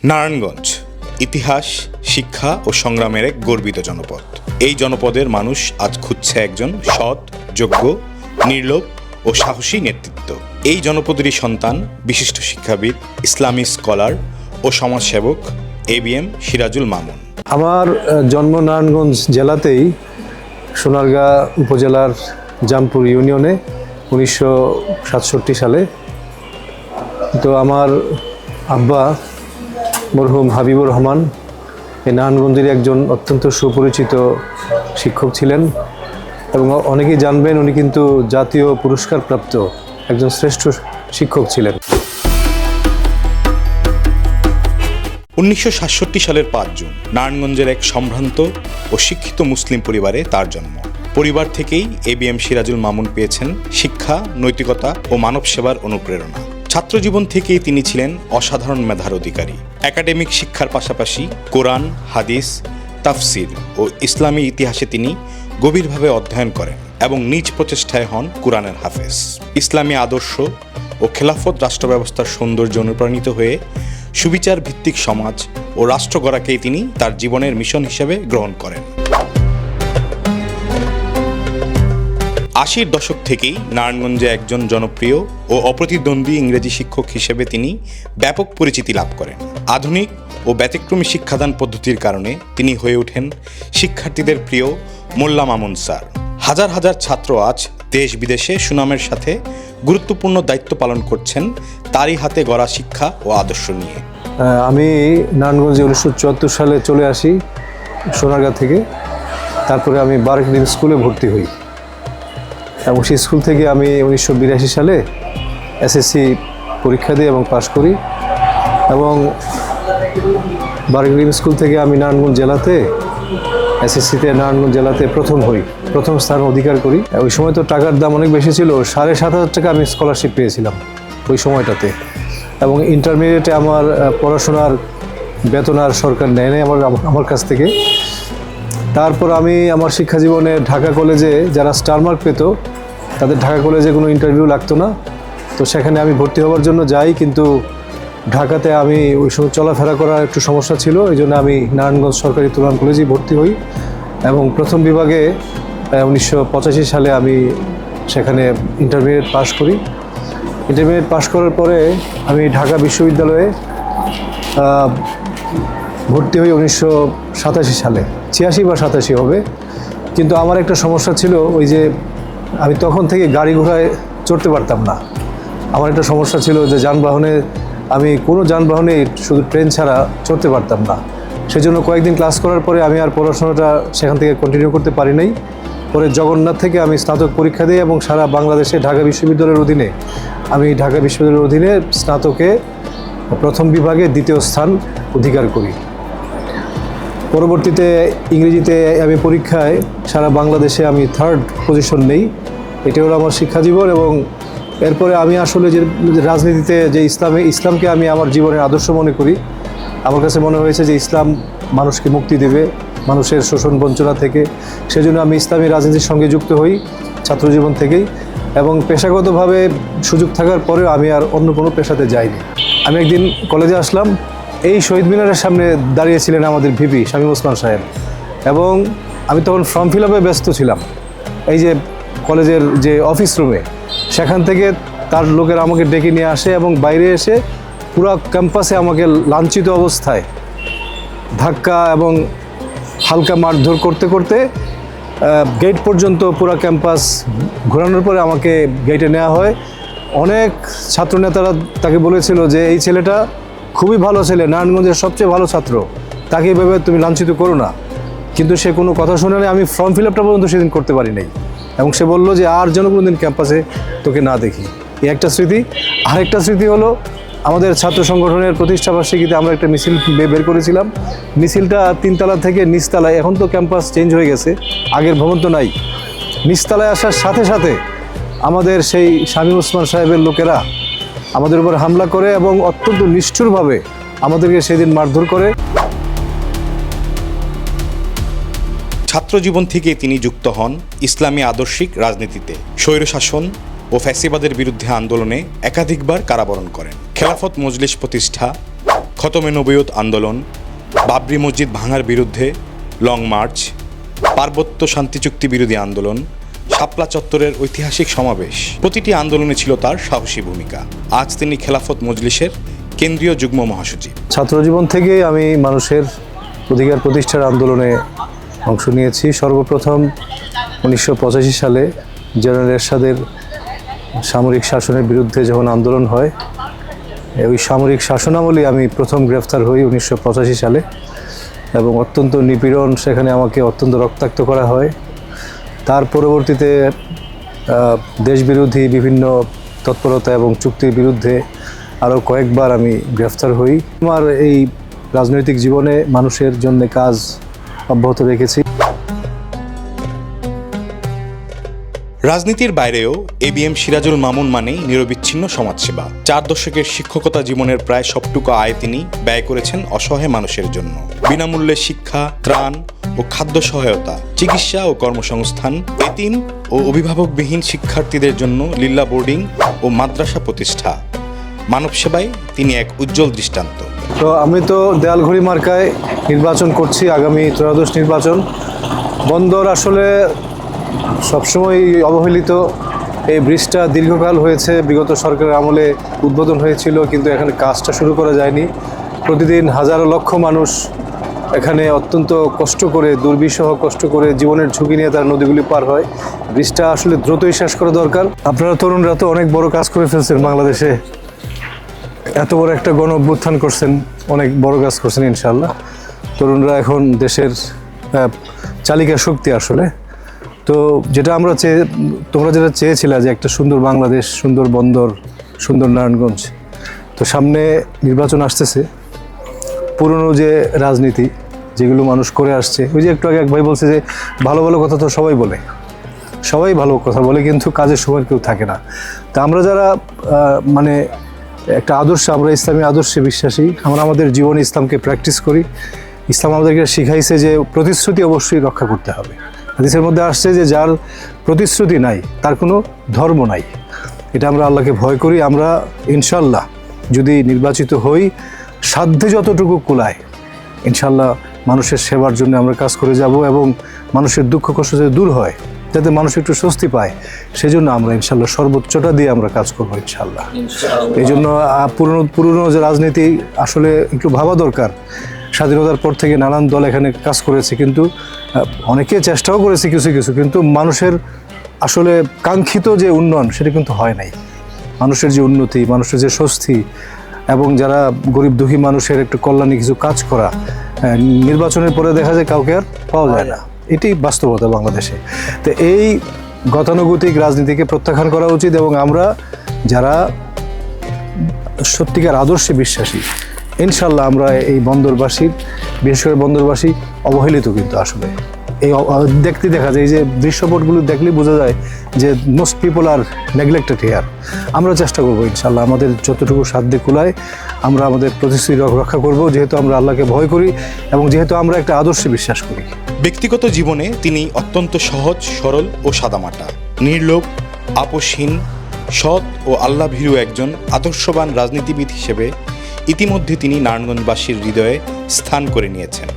নারায়ণগঞ্জ ইতিহাস, শিক্ষা ও সংগ্রামের এক গর্বিত জনপদ। এই জনপদের মানুষ আজ খুঁজছে একজন সৎ, যোগ্য, নির্লোভ ও সাহসী নেতৃত্ব। এই জনপদেরই সন্তান বিশিষ্ট শিক্ষাবিদ, ইসলামী স্কলার ও সমাজসেবক ABM সিরাজুল মামুন। আমার জন্ম নারায়ণগঞ্জ জেলাতেই সোনারগাঁ উপজেলার জামপুর ইউনিয়নে 1967 সালে। তো আমার আব্বা মরহুম হাবিবুর রহমান এই নারায়ণগঞ্জের একজন অত্যন্ত সুপরিচিত শিক্ষক ছিলেন এবং অনেকেই জানবেন উনি কিন্তু জাতীয় পুরস্কারপ্রাপ্ত একজন শ্রেষ্ঠ শিক্ষক ছিলেন। 1967 সালের 5 জুন নারায়ণগঞ্জের এক সম্ভ্রান্ত ও শিক্ষিত মুসলিম পরিবারে তার জন্ম। পরিবার থেকেই ABM সিরাজুল মামুন পেয়েছেন শিক্ষা, নৈতিকতা ও মানব সেবার অনুপ্রেরণা। ছাত্রজীবন থেকেই তিনি ছিলেন অসাধারণ মেধার অধিকারী। একাডেমিক শিক্ষার পাশাপাশি কোরআন, হাদিস, তাফসির ও ইসলামী ইতিহাসে তিনি গভীরভাবে অধ্যয়ন করেন এবং নিজ প্রচেষ্টায় হন কোরআনের হাফেজ। ইসলামী আদর্শ ও খেলাফত রাষ্ট্র ব্যবস্থার সৌন্দর্য অনুপ্রাণিত হয়ে সুবিচার ভিত্তিক সমাজ ও রাষ্ট্র গড়াকেই তিনি তার জীবনের মিশন হিসেবে গ্রহণ করেন। 80-র দশক থেকেই নারায়ণগঞ্জে একজন জনপ্রিয় ও অপ্রতিদ্বন্দ্বী ইংরেজি শিক্ষক হিসেবে তিনি ব্যাপক পরিচিতি লাভ করেন। আধুনিক ও ব্যতিক্রমী শিক্ষাদান পদ্ধতির কারণে তিনি হয়ে ওঠেন শিক্ষার্থীদের প্রিয় মোল্লা মামুন স্যার। হাজার হাজার ছাত্র আজ দেশ বিদেশে সুনামের সাথে গুরুত্বপূর্ণ দায়িত্ব পালন করছেন তারই হাতে গড়া শিক্ষা ও আদর্শ নিয়ে। আমি নারায়ণগঞ্জে 1974 সালে চলে আসি সোনারগাঁ থেকে। তারপরে আমি বারেক ডিম স্কুলে ভর্তি হই এবং সেই স্কুল থেকে আমি 1982 সালে SSC পরীক্ষা দিই এবং পাশ করি এবং বারেক ডিম স্কুল থেকে আমি নারায়ণগঞ্জ জেলাতে SSCতে নারায়ণগঞ্জ জেলাতে প্রথম স্থান অধিকার করি। ওই সময় তো টাকার দাম অনেক বেশি ছিল, 7,500 টাকা আমি স্কলারশিপ পেয়েছিলাম ওই সময়টাতে। এবং ইন্টারমিডিয়েটে আমার পড়াশোনার বেতন আর সরকার নেয় নাই আমার কাছ থেকে। তারপর আমি আমার শিক্ষা জীবনে ঢাকা কলেজে যারা স্টার মার্ক পেত তাদের ঢাকা কলেজে কোনো ইন্টারভিউ লাগতো না, তো সেখানে আমি ভর্তি হওয়ার জন্য যাই, কিন্তু ঢাকাতে আমি ওই সময় চলাফেরা করার একটু সমস্যা ছিল, এই জন্য আমি নারায়ণগঞ্জ সরকারি তুরান কলেজেই ভর্তি হই এবং প্রথম বিভাগে 1985 সালে আমি সেখানে ইন্টারমিডিয়েট পাশ করি। ইন্টারমিডিয়েট পাশ করার পরে আমি ঢাকা বিশ্ববিদ্যালয়ে ভর্তি হই 1987 সালে, 86 বা 87 হবে। কিন্তু আমার একটা সমস্যা ছিল, ওই যে আমি তখন থেকে গাড়ি ঘোড়ায় চড়তে পারতাম না। আমার একটা সমস্যা ছিল যে যানবাহনে আমি কোনো যানবাহনে শুধু ট্রেন ছাড়া চড়তে পারতাম না। সেজন্য কয়েকদিন ক্লাস করার পরে আমি আর পড়াশোনাটা সেখান থেকে কন্টিনিউ করতে পারি নাই। পরে জগন্নাথ থেকে আমি স্নাতক পরীক্ষা দিই এবং সারা বাংলাদেশে ঢাকা বিশ্ববিদ্যালয়ের অধীনে আমি ঢাকা বিশ্ববিদ্যালয়ের অধীনে স্নাতকে প্রথম বিভাগে 2য় স্থান অধিকার করি। পরবর্তীতে ইংরেজিতে আমি পরীক্ষায় সারা বাংলাদেশে আমি 3rd পজিশন নেই। এটা হলো আমার শিক্ষা জীবন। এবং এরপরে আমি আসলে যে রাজনীতিতে যে ইসলামকে আমি আমার জীবনের আদর্শ মনে করি। আমার কাছে মনে হয়েছে যে ইসলাম মানুষকে মুক্তি দেবে মানুষের শোষণ বঞ্চনা থেকে, সেজন্য আমি ইসলামী রাজনীতির সঙ্গে যুক্ত হই ছাত্রজীবন থেকেই। এবং পেশাগতভাবে সুযোগ থাকার পরেও আমি আর অন্য কোনো পেশাতে যাইনি। আমি একদিন কলেজে আসলাম, এই শহীদ মিনারের সামনে দাঁড়িয়েছিলেন আমাদের ভিপি শামীম ওসমান সাহেব, এবং আমি তখন ফর্ম ফিল আপে ব্যস্ত ছিলাম এই যে কলেজের যে অফিস রুমে। সেখান থেকে তার লোকেরা আমাকে ডেকে নিয়ে আসে এবং বাইরে এসে পুরো ক্যাম্পাসে আমাকে লাঞ্ছিত অবস্থায় ধাক্কা এবং হালকা মারধর করতে করতে গেট পর্যন্ত পুরো ক্যাম্পাস ঘোরানোর পরে আমাকে গেটে নেওয়া হয়। অনেক ছাত্রনেতারা তাকে বলেছিল যে এই ছেলেটা খুবই ভালো ছেলে, নারায়ণগঞ্জের সবচেয়ে ভালো ছাত্র, তাকে এইভাবে তুমি লাঞ্ছিত করো না। কিন্তু সে কোনো কথা শুনে নাই। আমি ফর্ম ফিল আপটা পর্যন্ত সেদিন করতে পারি নাই এবং সে বললো যে আর যেন কোনো দিন ক্যাম্পাসে তোকে না দেখি। এই একটা স্মৃতি। আরেকটা স্মৃতি হলো আমাদের ছাত্র সংগঠনের প্রতিষ্ঠাবার্ষিকীতে আমরা একটা মিছিল বের করেছিলাম। মিছিলটা 3 তলা থেকে নিচতলায়, এখন তো ক্যাম্পাস চেঞ্জ হয়ে গেছে, আগের ভবন তো নাই, নিচতলায় আসার সাথে সাথে আমাদের সেই শামীম ওসমান সাহেবের লোকেরা আমাদের উপর হামলা করে এবং অত্যন্ত নিষ্ঠুরভাবে আমাদেরকে সেদিন মারধর করে। ছাত্রজীবন থেকে তিনি যুক্ত হন ইসলামী আদর্শিক রাজনীতিতে। স্বৈরশাসন ও ফ্যাসিবাদের বিরুদ্ধে আন্দোলনে একাধিকবার কারাবরণ করেন। খেলাফত মজলিস প্রতিষ্ঠা, খতমে নবুয়ত আন্দোলন, বাবরি মসজিদ ভাঙার বিরুদ্ধে লং মার্চ, পার্বত্য শান্তি চুক্তি বিরোধী আন্দোলন, শাপলা চত্বরের ঐতিহাসিক সমাবেশ, প্রতিটি আন্দোলনে ছিল তার সাহসী ভূমিকা। আজ তিনি খেলাফত মজলিসের কেন্দ্রীয় যুগ্ম মহাসচিব। ছাত্রজীবন থেকেই আমি মানুষের অধিকার প্রতিষ্ঠার আন্দোলনে অংশ নিয়েছি। সর্বপ্রথম 1985 সালে জেনারেল এরশাদের সামরিক শাসনের বিরুদ্ধে যখন আন্দোলন হয়, ওই সামরিক শাসনামলেই আমি প্রথম গ্রেফতার হই 1985 সালে, এবং অত্যন্ত নিপীড়ন, সেখানে আমাকে অত্যন্ত রক্তাক্ত করা হয়। তার পরবর্তীতে দেশবিরোধী বিভিন্ন তৎপরতা এবং চুক্তির বিরুদ্ধে আরও কয়েকবার আমি গ্রেফতার হই। আমার এই রাজনৈতিক জীবনে মানুষের জন্য কাজ অব্যাহত রেখেছি। রাজনীতির বাইরেও এবিএম সিরাজুল মামুন মানেই নিরবিচ্ছিন্ন সমাজসেবা। 4 দশকের শিক্ষকতা জীবনের প্রায় সবটুকু আয় তিনি ব্যয় করেছেন অসহায় মানুষের জন্য। বিনামূল্যে শিক্ষা, ত্রাণ ও খাদ্য সহায়তা, চিকিৎসা ও কর্মসংস্থান, এতিম ও অভিভাবকবিহীন শিক্ষার্থীদের জন্য লিল্লা বোর্ডিং ও মাদ্রাসা প্রতিষ্ঠা। মানব সেবায় তিনি এক উজ্জ্বল দৃষ্টান্ত। তো আমি তো দেয়ালঘড়ি মার্কায় নির্বাচন করছি, আগামী ত্রয়োদশ নির্বাচন। বন্দর আসলে সবসময় অবহেলিত। এই ব্রিজটা দীর্ঘকাল হয়েছে, বিগত সরকারের আমলে উদ্বোধন হয়েছিল, কিন্তু এখানে কাজটা শুরু করা যায়নি। প্রতিদিন হাজারো লক্ষ মানুষ এখানে অত্যন্ত কষ্ট করে, দুর্বিষহ কষ্ট করে, জীবনের ঝুঁকি নিয়ে তার নদীগুলি পার হয়। ব্রিজটা আসলে দ্রুতই শেষ করা দরকার। আপনারা তরুণরা তো অনেক বড় কাজ করে ফেলছেন বাংলাদেশে, এত বড় একটা গণ অভ্যুত্থান করছেন, অনেক বড় কাজ করছেন। ইনশাআল্লাহ তরুণরা এখন দেশের চালিকা শক্তি আসলে। তো যেটা তোমরা যেটা চেয়েছিলে যে একটা সুন্দর বাংলাদেশ, সুন্দর বন্দর, সুন্দর নারায়ণগঞ্জ, তো সামনে নির্বাচন আসতেছে। পুরনো যে রাজনীতি যেগুলো মানুষ করে আসছে, ওই যে একটু আগে এক ভাই বলছে যে ভালো ভালো কথা তো সবাই বলে, সবাই ভালো কথা বলে, কিন্তু কাজের সময় কেউ থাকে না। তা আমরা যারা মানে একটা আদর্শ, আমরা ইসলামী আদর্শে বিশ্বাসী, আমরা আমাদের জীবনে ইসলামকে প্র্যাকটিস করি। ইসলাম আমাদেরকে শিখাইছে যে প্রতিশ্রুতি অবশ্যই রক্ষা করতে হবে। হাদিসের মধ্যে আসছে যে যার প্রতিশ্রুতি নাই তার কোনো ধর্ম নাই। এটা আমরা আল্লাহকে ভয় করি। আমরা ইনশাল্লাহ যদি নির্বাচিত হই, সাধ্যে যতটুকু কুলায় ইনশাল্লাহ মানুষের সেবার জন্য আমরা কাজ করে যাব, এবং মানুষের দুঃখ কষ্ট যাতে দূর হয়, যাতে মানুষ একটু স্বস্তি পায়, সেজন্য আমরা ইনশাল্লাহ সর্বোচ্চটা দিয়ে আমরা কাজ করবো ইনশাল্লাহ। এই জন্য পুরনো যে রাজনীতি আসলে একটু ভাবা দরকার। স্বাধীনতার পর থেকে নানান দল এখানে কাজ করেছে, কিন্তু অনেকে চেষ্টাও করেছে কিছু কিছু, কিন্তু মানুষের আসলে কাঙ্ক্ষিত যে উন্নয়ন সেটা কিন্তু হয় নাই। মানুষের যে উন্নতি, মানুষের যে স্বস্তি, এবং যারা গরিব দুঃখী মানুষের একটু কল্যাণে কিছু কাজ করা, নির্বাচনের পরে দেখা যায় কাউকে আর পাওয়া যায় না। এটি বাস্তবতা বাংলাদেশে। তো এই গতানুগতিক রাজনীতিকে প্রত্যাখ্যান করা উচিত, এবং আমরা যারা সত্যিকার আদর্শে বিশ্বাসী, ইনশাল্লাহ আমরা এই বন্দরবাসীর, বিশেষ করে বন্দরবাসী অবহেলিত কিন্তু আসলে এই দেখা যায়, এই যে দৃশ্যপটগুলো দেখলেই বোঝা যায় যে most people are neglected here. আমরা চেষ্টা করবো ইনশাল্লাহ আমাদের যতটুকু সাধ্যে কুলায় আমরা আমাদের প্রতিশ্রুতি রক্ষা করব, যেহেতু আমরা আল্লাহকে ভয় করি এবং যেহেতু আমরা একটা আদর্শে বিশ্বাস করি। ব্যক্তিগত জীবনে তিনি অত্যন্ত সহজ, সরল ও সাদামাটা, নির্লোভ, আপোষহীন, সৎ ও আল্লাহভীরু একজন আদর্শবান রাজনীতিবিদ হিসেবে ইতিমধ্যে তিনি নারায়ণগঞ্জবাসীর হৃদয়ে স্থান করে নিয়েছেন।